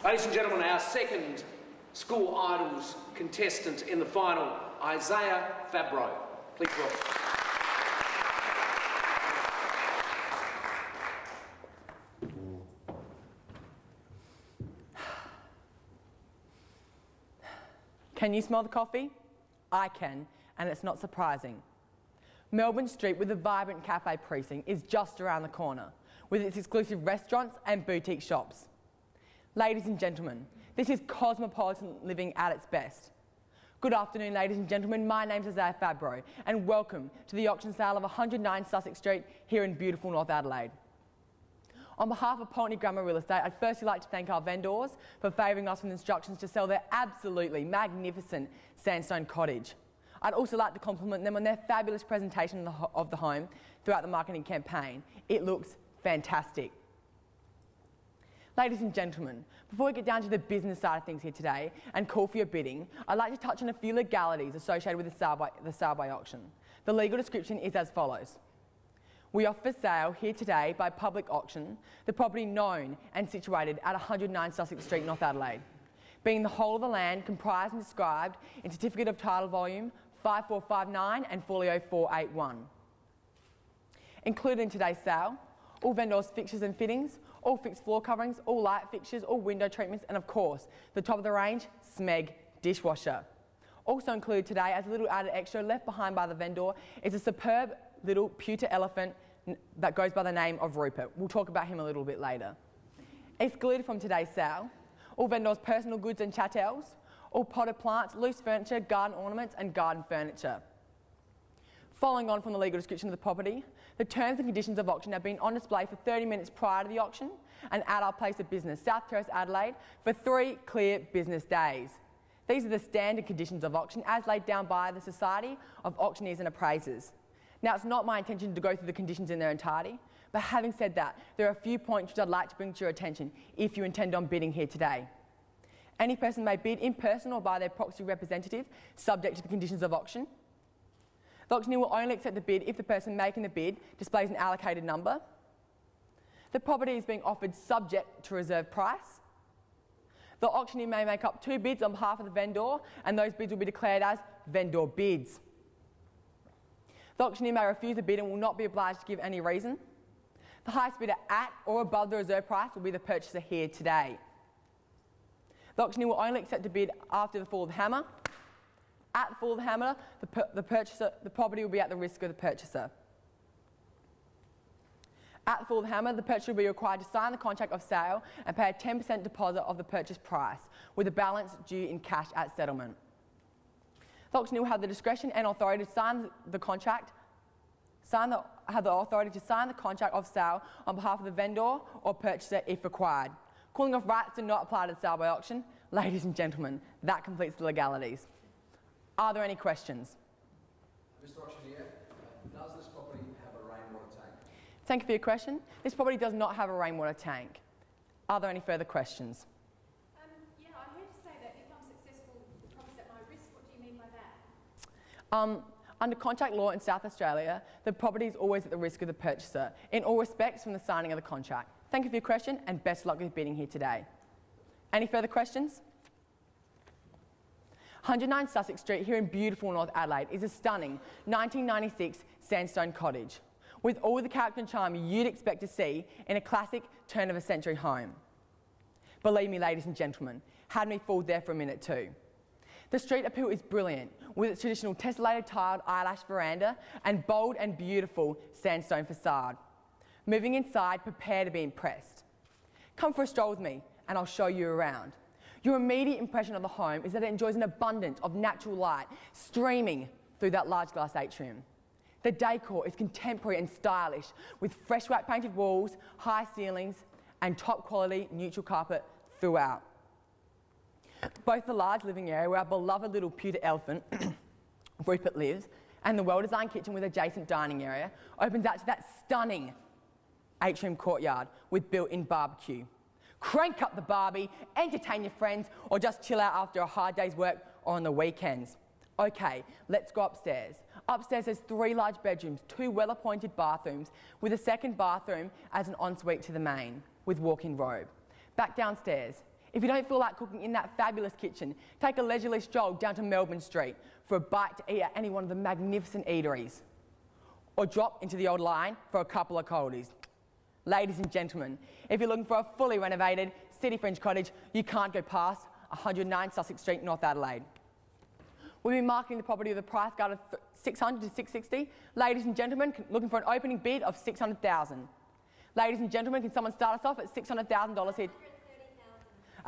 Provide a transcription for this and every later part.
Ladies and gentlemen, our second School Idols contestant in the final, Isaiah Fabbro. Please welcome. Can you smell the coffee? I can, and it's not surprising. Melbourne Street with the vibrant cafe precinct is just around the corner, with its exclusive restaurants and boutique shops. Ladies and gentlemen, this is cosmopolitan living at its best. Good afternoon, ladies and gentlemen. My name's Isaiah Fabbro, and welcome to the auction sale of 109 Sussex Street here in beautiful North Adelaide. On behalf of Pulteney Grammar Real Estate, I'd firstly like to thank our vendors for favouring us with instructions to sell their absolutely magnificent sandstone cottage. I'd also like to compliment them on their fabulous presentation of the home throughout the marketing campaign. It looks fantastic. Ladies and gentlemen, before we get down to the business side of things here today and call for your bidding, I'd like to touch on a few legalities associated with the sale by auction. The legal description is as follows. We offer for sale here today by public auction the property known and situated at 109 Sussex Street, North Adelaide, being the whole of the land comprised and described in Certificate of Title Volume 5459 and Folio 481. Included in today's sale, all vendors' fixtures and fittings, all fixed floor coverings, all light fixtures, all window treatments, and of course, the top of the range, Smeg dishwasher. Also included today, as a little added extra left behind by the vendor, is a superb little pewter elephant that goes by the name of Rupert. We'll talk about him a little bit later. Excluded from today's sale, all vendors' personal goods and chattels, all potted plants, loose furniture, garden ornaments and garden furniture. Following on from the legal description of the property, the terms and conditions of auction have been on display for 30 minutes prior to the auction and at our place of business, South Terrace, Adelaide, for 3 clear business days. These are the standard conditions of auction as laid down by the Society of Auctioneers and Appraisers. Now, it's not my intention to go through the conditions in their entirety, but having said that, there are a few points which I'd like to bring to your attention if you intend on bidding here today. Any person may bid in person or by their proxy representative, subject to the conditions of auction. The auctioneer will only accept the bid if the person making the bid displays an allocated number. The property is being offered subject to reserve price. The auctioneer may make up 2 bids on behalf of the vendor, and those bids will be declared as vendor bids. The auctioneer may refuse the bid and will not be obliged to give any reason. The highest bidder at or above the reserve price will be the purchaser here today. The auctioneer will only accept a bid after the fall of the hammer. At the fall of the hammer, the property will be at the risk of the purchaser. At the fall of the hammer, the purchaser will be required to sign the contract of sale and pay a 10% deposit of the purchase price, with the balance due in cash at settlement. The auctioneer will have the discretion and authority to sign the contract, have the authority to sign the contract of sale on behalf of the vendor or purchaser if required. Calling off rights do not apply to the sale by auction. Ladies and gentlemen, that completes the legalities. Are there any questions? Mr. Auctioneer, does this property have a rainwater tank? Thank you for your question. This property does not have a rainwater tank. Are there any further questions? Yeah, I heard you say that if I'm successful, the property's at my risk. What do you mean by that? Under contract law in South Australia, the property is always at the risk of the purchaser, in all respects from the signing of the contract. Thank you for your question and best luck with bidding here today. Any further questions? 109 Sussex Street here in beautiful North Adelaide is a stunning 1996 sandstone cottage with all the character and charm you'd expect to see in a classic turn-of-a-century home. Believe me, ladies and gentlemen, had me fooled there for a minute too. The street appeal is brilliant with its traditional tessellated tiled eyelash veranda and bold and beautiful sandstone facade. Moving inside, prepare to be impressed. Come for a stroll with me and I'll show you around. Your immediate impression of the home is that it enjoys an abundance of natural light streaming through that large glass atrium. The decor is contemporary and stylish with fresh white painted walls, high ceilings and top quality neutral carpet throughout. Both the large living area where our beloved little pewter elephant, Rupert, lives and the well-designed kitchen with adjacent dining area opens out to that stunning atrium courtyard with built-in barbecue. Crank up the barbie, entertain your friends, or just chill out after a hard day's work or on the weekends. Okay, let's go upstairs. Upstairs there's 3 large bedrooms, 2 well-appointed bathrooms, with a second bathroom as an ensuite to the main, with walk-in robe. Back downstairs, If you don't feel like cooking in that fabulous kitchen, take a leisurely stroll down to Melbourne Street for a bite to eat at any one of the magnificent eateries. Or drop into the old line for a couple of coldies. Ladies and gentlemen, if you're looking for a fully renovated city fringe cottage, you can't go past 109 Sussex Street, North Adelaide. We'll be marketing the property with a price guide of $600 to $660. Ladies and gentlemen, looking for an opening bid of $600,000. Ladies and gentlemen, can someone start us off at $600,000 here?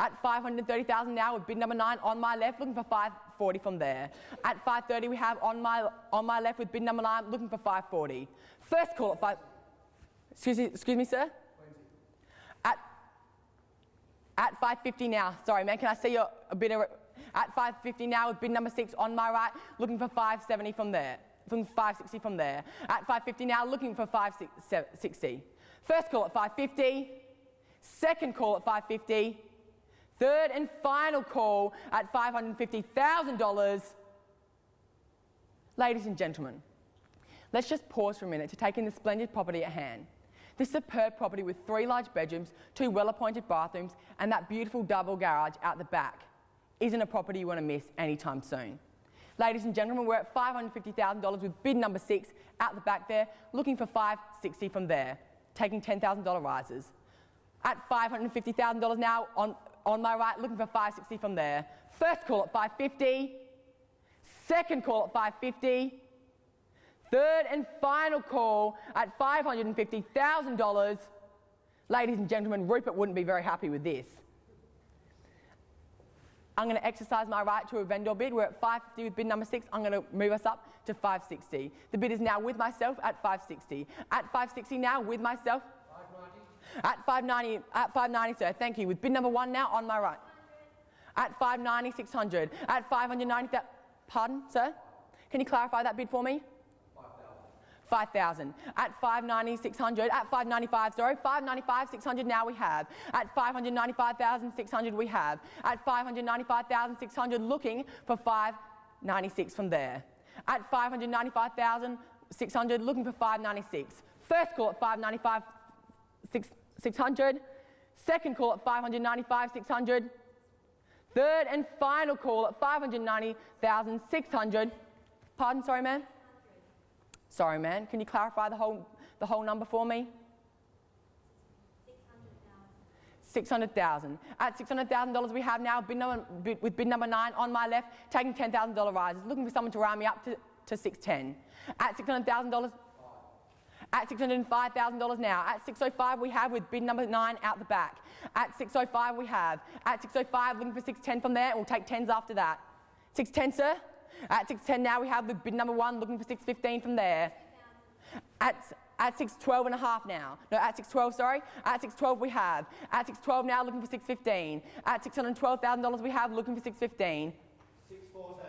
At $530,000 now with bid number 9 on my left, looking for $540 from there. At $530 we have on my left with bid number 9, looking for $540. First call at 5... Excuse me, sir? At $550 now. Sorry, man, can I see your a bit of... At $550 now with bid number 6 on my right, looking for $570 from there. From $560 from there. At $550 now, looking for $560. First call at $550. Second call at $550. Third and final call at $550,000. Ladies and gentlemen, let's just pause for a minute to take in the splendid property at hand. This superb property with 3 large bedrooms, 2 well-appointed bathrooms, and that beautiful double garage out the back isn't a property you want to miss anytime soon. Ladies and gentlemen, we're at $550,000 with bid number 6 out the back there, looking for $560 from there, taking $10,000 rises. At $550,000 now on my right, looking for $560 from there. First call at $550, second call at $550, third and final call at $550,000. Ladies and gentlemen, Rupert wouldn't be very happy with this. I'm going to exercise my right to a vendor bid. We're at $550 with bid number 6. I'm going to move us up to $560. The bid is now with myself at $560. At $560 now with myself. $590. At $590, sir. Thank you. With bid number 1 now on my right. At $590, $600. At $590, pardon, sir? Can you clarify that bid for me? $5,000. At $590, $600. At $595, sorry. $595, $600 now we have. At $595,600 we have. At $595,600 looking for $596 from there. At $595,600 looking for $596. First call at $595, $600. Second call at $595, $600. Third and final call at $590,600. Pardon, sorry, ma'am? Sorry, man. Can you clarify the whole number for me? $600,000. At $600,000 we have now with bid number 9 on my left, taking $10,000 rises, looking for someone to round me up to $610. At $600,000. At $605,000 now. At $605 we have with bid number 9 out the back. At $605 we have. At $605 looking for $610 from there, and we'll take 10s after that. $610, sir? At $610 now we have with bid number 1 looking for $615 from there. At $612 and a half now. No, at $612, sorry. At $612 we have. At $612 now looking for $615. At $612,000 we have looking for $615. $614.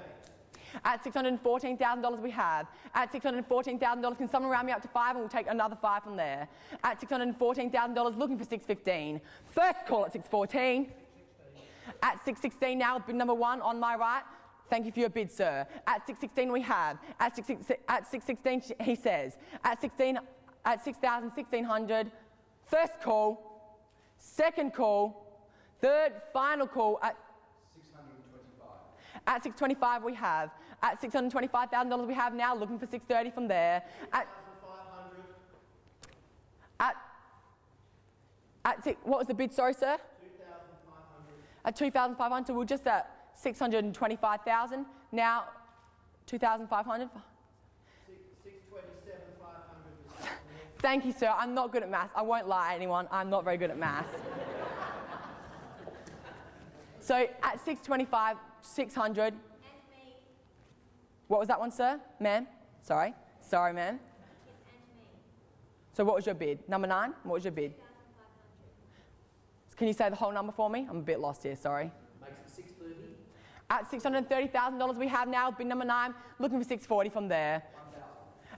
At $614,000 we have. At $614,000, can someone round me up to 5 and we'll take another 5 from there. At $614,000 looking for $615. First call at $614. At $616 now bid number 1 on my right. Thank you for your bid, sir. At $616 we have. At $616 he says. At $6,100. First call. Second call. Third, final call at $625. At $625 we have. At $625,000 we have now, looking for $630 from there. What was the bid, sorry, sir? $2,500. At $2,500, we're just at $625,000. Now, $2,500. $627,500. Thank you, sir. I'm not good at maths. I won't lie to anyone. I'm not very good at maths. So at $625, $600. And me. What was that one, sir? Ma'am? Sorry. Sorry, ma'am. Yes, and me. So what was your bid? Number 9? What was your bid? 2,500. Can you say the whole number for me? I'm a bit lost here, sorry. Makes it $630. At $630,000 we have now, bid number 9, looking for $640 from there.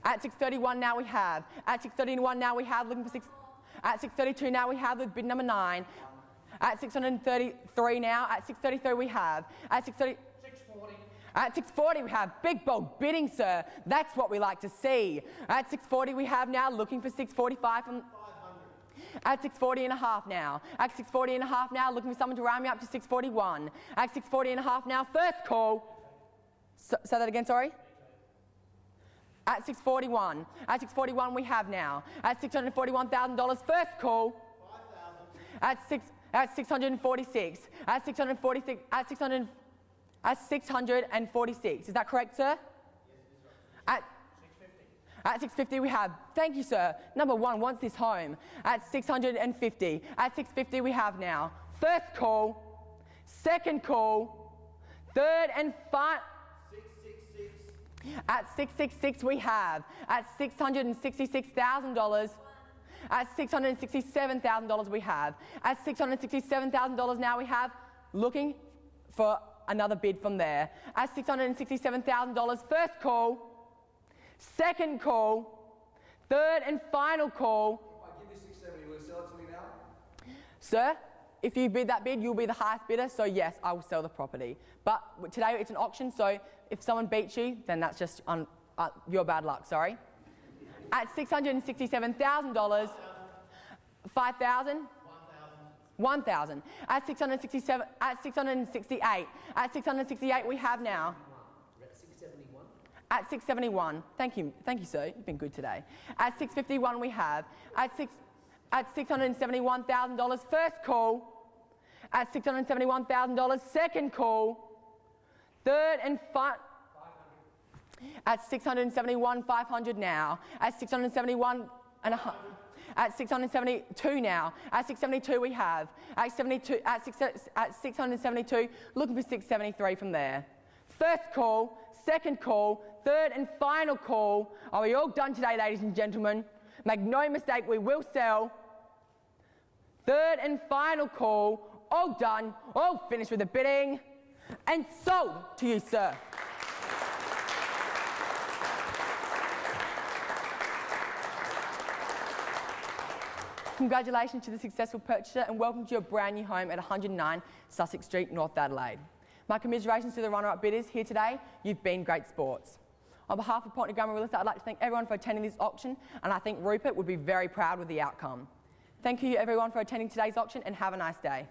At $631 now we have. At $631 now we have, looking for At $632 now we have with bid number 9. At $633 now. At $633 we have. At $640. At $640 we have. Big bold bidding, sir. That's what we like to see. At $640 we have now, looking for $645 from At 640 and a half now. At 640 and a half now, looking for someone to round me up to 641. At 640 and a half now, first call. Say that again, sorry. At 641. At 641 we have now. At $641,000, first call. 5,000. At 646. At 646. At 646. Is that correct, sir? Yes, that's right. At 650 we have, thank you sir, number one wants this home. At 650, at 650 we have now. First call, second call, third and final. 666. At 666 we have. At $666,000. At $667,000 we have. At $667,000 now we have. Looking for another bid from there. At $667,000, first call. Second call, third and final call. If I give you 670, will you sell it to me now? Sir, if you bid that bid, you'll be the highest bidder, so yes, I will sell the property. But today it's an auction, so if someone beats you, then that's just your bad luck, sorry. At $667,000, 5,000? 1,000. At 667, at 668. At 668 we have now. At 671, thank you sir, you've been good today. At 651 we have. At $671,000, first call. At $671,000, second call. Third and final. At 671,500 now. At 671 and a half. At 672 now. At 672 we have. At 672, looking for 673 from there. First call, second call, third and final call. Are we all done today, ladies and gentlemen? Make no mistake, we will sell. Third and final call, all done, all finished with the bidding, and sold to you, sir. Congratulations to the successful purchaser and welcome to your brand new home at 109 Sussex Street, North Adelaide. My commiserations to the runner-up bidders here today. You've been great sports. On behalf of Point Gramma Real Estate, I'd like to thank everyone for attending this auction, and I think Rupert would be very proud with the outcome. Thank you everyone for attending today's auction and have a nice day.